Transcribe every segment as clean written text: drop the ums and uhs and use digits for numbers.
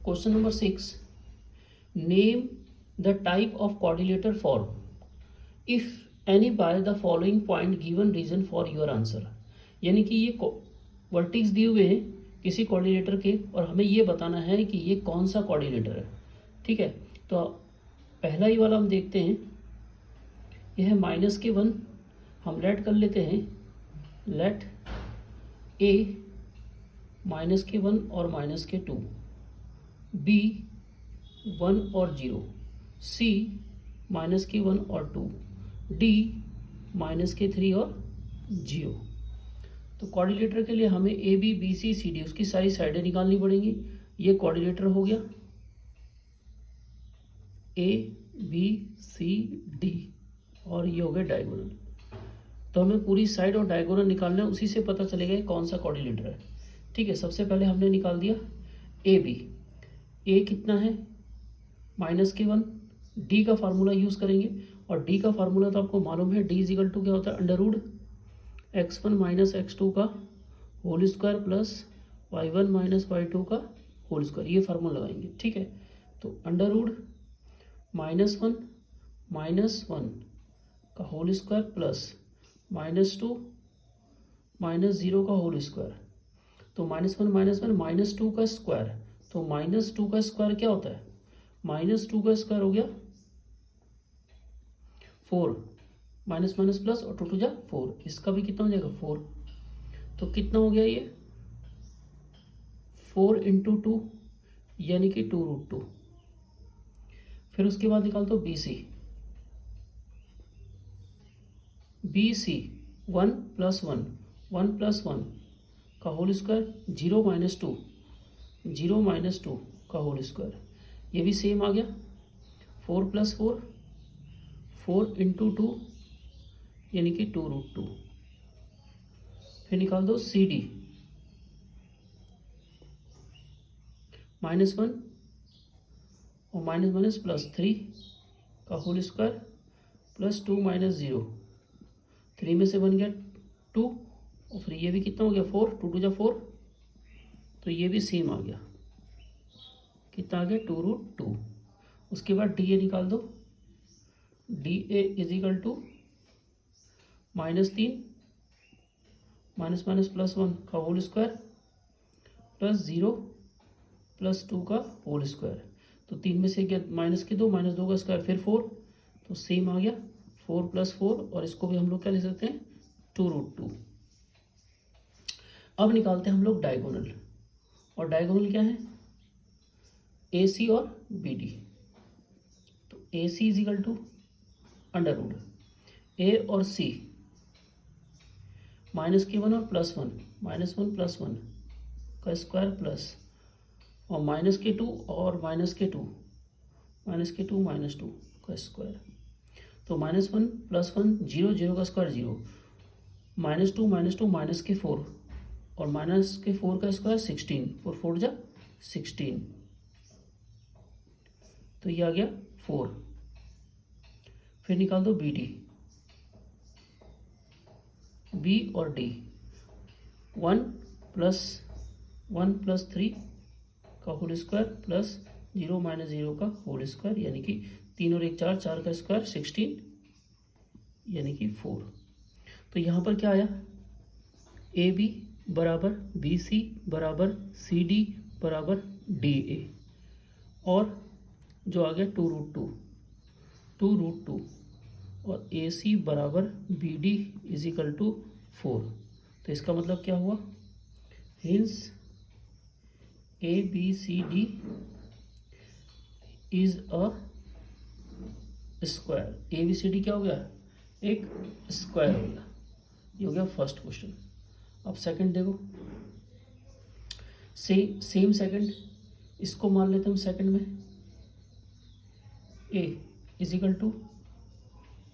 Question number 6, name the type of coordinator form if any by the following point given reason for your answer. यानी कि ये vertices दिए हुए हैं किसी कोऑर्डिनेटर के और हमें ये बताना है कि ये कौन सा कोऑर्डिनेटर है। ठीक है, तो पहला ही वाला हम देखते हैं, यह है -1। हम लेट कर लेते हैं, लेट a -1 और -2, b 1 और 0, c -1 और 2, d -3 और 0। तो कोऑर्डिनेटर के लिए हमें A B B C C D उसकी सारी साइडें निकालनी पड़ेंगी। ये कोऑर्डिनेटर हो गया ए बी सी डी और ये हो गया डायगोनल। तो हमें पूरी साइड और डायगोनल निकालना है, उसी से पता चलेगा कौन सा कोऑर्डिनेटर है। ठीक है, सबसे पहले हमने निकाल दिया ए बी। ए कितना है -1, डी का फार्मूला यूज़ करेंगे और डी का फार्मूला तो आपको मालूम है, डी इजिकल टू क्या होता है, अंडर x1 माइनस x2 का whole square plus y1 minus y2 का होल स्क्वायर। ये फार्मूला लगाएंगे। ठीक है, तो अंडर -1 -1 का होल स्क्वायर प्लस -2 -0 का होल स्क्वायर। तो -1 -2 का स्क्वायर, तो -2 का स्क्वायर क्या होता है, -2 का स्क्वायर हो गया 4, माइनस माइनस प्लस और 2 2 जा 4, इसका भी कितना हो जाएगा 4। तो कितना हो गया ये 4 × 2 यानी कि 2√2। फिर उसके बाद निकाल दो BC 1 + 1 1 + 1 का होल स्क्वायर 0 - 2 0 - 2 का होल स्क्वायर। ये भी सेम आ गया 4 + 4 4 × 2 यानी कि 2√2। फिर निकाल दो CD -1 और माइनस +3 का होल स्क्वायर प्लस 2 - 0, 3 में से बन गया 2 और फिर ये भी कितना हो गया 4, 2 2 जा 4, तो ये भी सेम आ गया, कितना आ गया 2√2। उसके बाद DA निकाल दो, DA इजिकल टू -3 +1 का होल स्क्वायर प्लस 0 + 2 का होल स्क्वायर। तो 3 में से क्या -2 -2 का स्क्वायर फिर 4, तो सेम आ गया 4 + 4 और इसको भी हम लोग क्या ले सकते हैं 2√2। अब निकालते हैं हम लोग डायगोनल, और डायगोनल क्या है AC और BD। तो AC is equal to under A और C -1 और +1 -1 + 1 का स्क्वायर प्लस और -2 और -2 -2 का स्क्वायर। तो -1 + 1 0 0 का स्क्वायर 0, -2 -4 और -4 का स्क्वायर 16, 4 4 जा 16, तो ये आ गया 4। फिर निकाल दो BD B और D 1 + 3 का होल स्क्वायर प्लस 0 - 0 का होल स्क्वायर यानी कि 3 और 1 4, 4 का स्क्वायर 16 यानी कि 4। तो यहाँ पर क्या आया AB बराबर BC बराबर CD बराबर DA और जो आ गया 2√2 और AC बराबर BD इजिकल टू 4। तो इसका मतलब क्या हुआ, hints ABCD is a square. ABCD क्या हो गया, एक स्क्वायर हो गया। ये हो गया फर्स्ट क्वेश्चन। अब सेकंड देखो, सेम सेकंड, इसको मान लेते हैं हम सेकंड में A is equal to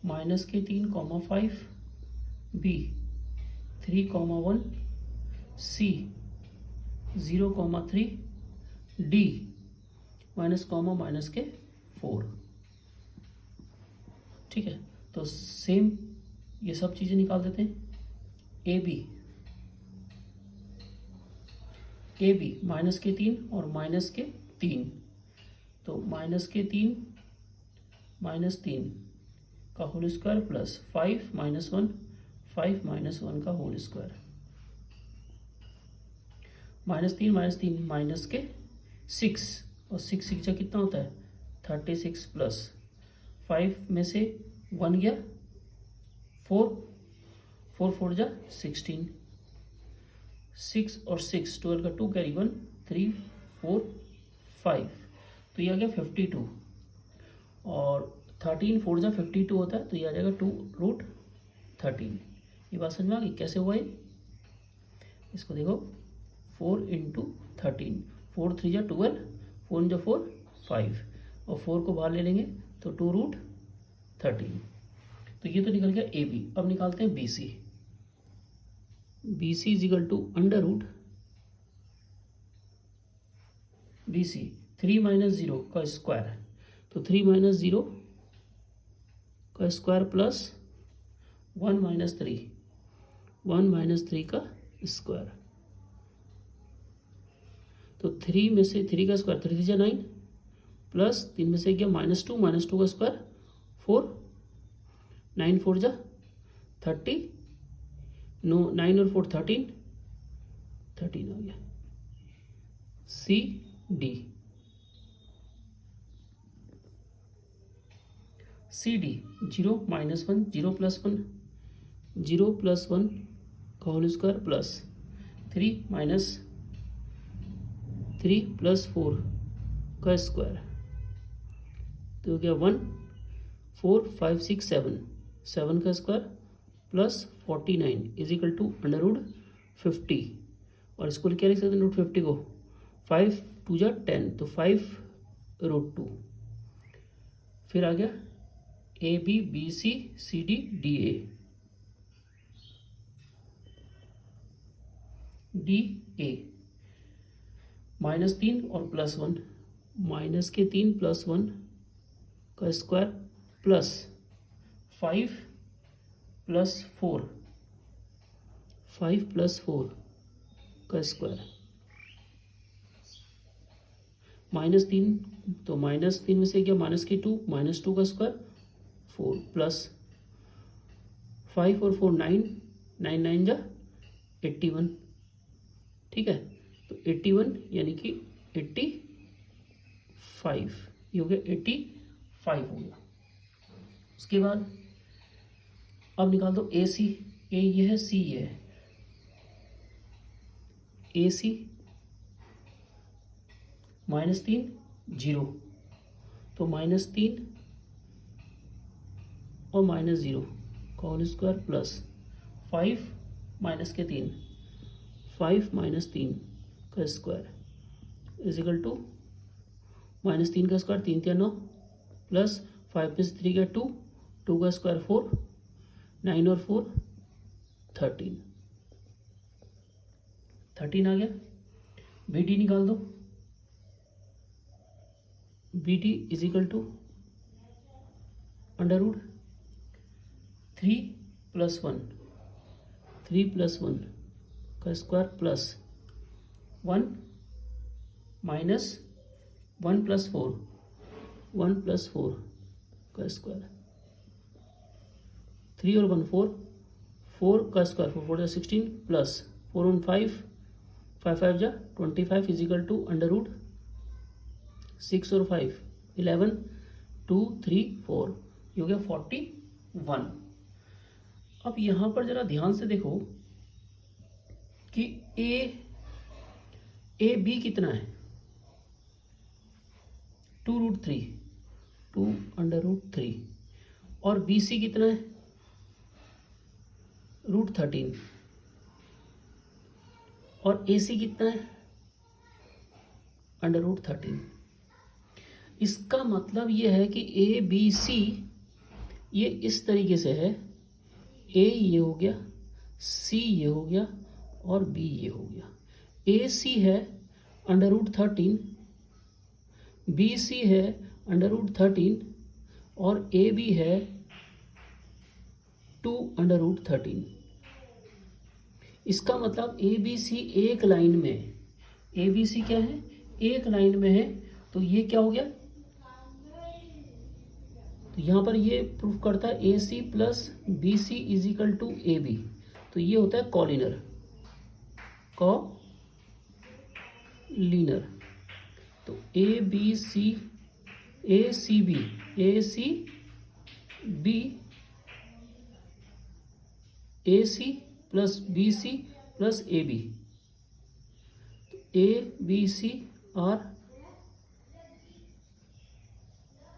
-3, 5 B 3, 1 C 0, 3 D -4। ठीक है, तो सेम ये सब चीज़ें निकाल देते हैं। AB -3 और -3 3, तो -3 का होल स्क्वायर प्लस 5 - 1 5 - 1 का होल स्क्वायर, -3 -6 और 6 6 जा कितना होता है 36 प्लस 5 में से 1 गया 4 4 4 जा 16, 6 और 6 12 का 2 कैरी 1 3 4 5, तो ये आ गया 52 और 13 4 जा 52 होता है, तो ये आ जाएगा 2√13। ये बात समझ में आ गई कैसे हुआ ये? इसको देखो 4 × 13, 4 3 जा 12, 4 जा 4 5 और 4 को बाहर ले लेंगे तो 2√13। तो ये तो निकल गया ए बी। अब निकालते हैं B C. B C is equal to under B C 3 - 0 का स्क्वायर, तो 3 - 0 का स्क्वायर प्लस 1 - 3 का स्क्वायर, तो 3 में से 3 का स्क्वायर 3 3 9 प्लस 3 में से गया -2 का स्क्वायर 4 9 4 जा 30, 9 और 4 13 हो गया। सी डी सी डी 0 - 1 0 + 1 0 + 1 का होल स्क्वायर प्लस 3 - 3 + 4 का स्क्वायर, तो हो गया 1 4 5 6 7 का square plus 49 is equal to √50, और इसको क्या लिख सकते हैं √50 को 5 2 जा 10, तो 5√2। फिर आ गया A B B C C D D A -3 और +1 -3 + 1 का स्क्वायर प्लस 5 + 4 का स्क्वायर, -3 तो -3 में से क्या -2 का स्क्वायर 4 प्लस 5 और 4 9 9 9 जा 81, ठीक है, तो 81 यानी कि 85, ये हो गया 85 हो गया। उसके बाद अब निकाल दो ए सी, ए ये है सी ये है, ए सी -3 0, तो -3 और -0 का होल स्क्वायर प्लस 5 -3 5 - 3 का स्क्वायर इज इक्वल टू -3 का स्क्वायर 3 3 9 प्लस 5 में से 3 का 2 2 का स्क्वायर 4 9 और 4 13 आ गया। बी डी निकाल दो, B D is equal to √3 + 1 का स्क्वायर प्लस 1 -1 + 4 का स्क्वायर, 3 और 1 4 का स्क्वायर 4 जा 16 प्लस 4 और 5 5 जा 25 इज इक्वल टू √6 और 5 11 2 3 4, ये हो गया 41। अब यहाँ पर जरा ध्यान से देखो कि ए बी कितना है 2√3 और बी सी कितना है √13 और ए सी कितना है √13। इसका मतलब ये है कि ए बी सी ये इस तरीके से है, ए ये हो गया, सी ये हो गया और बी ये हो गया। ए सी है √13, बी सी है √13 और ए बी है 2√13। इसका मतलब ए बी सी एक लाइन में, ए बी सी क्या है एक लाइन में है तो ये क्या हो गया, तो यहाँ पर ये प्रूफ करता है A C plus B C is equal to A B, तो ये होता है कॉलिनर, कॉलिनर। तो A B C, A C B, A C B, A C plus B C plus A B, A B C are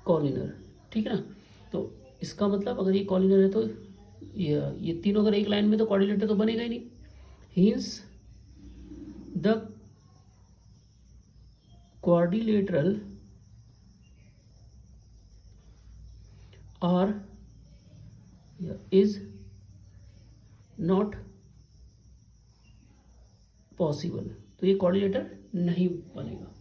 collinear, ठीक है ना। तो इसका मतलब अगर ये कॉलिनर है तो ये तीनों अगर एक लाइन में तो कोऑर्डिनेटर तो बनेगा ही नहीं। Hence the quadrilateral are is not possible, तो ये कोऑर्डिनेटर नहीं बनेगा।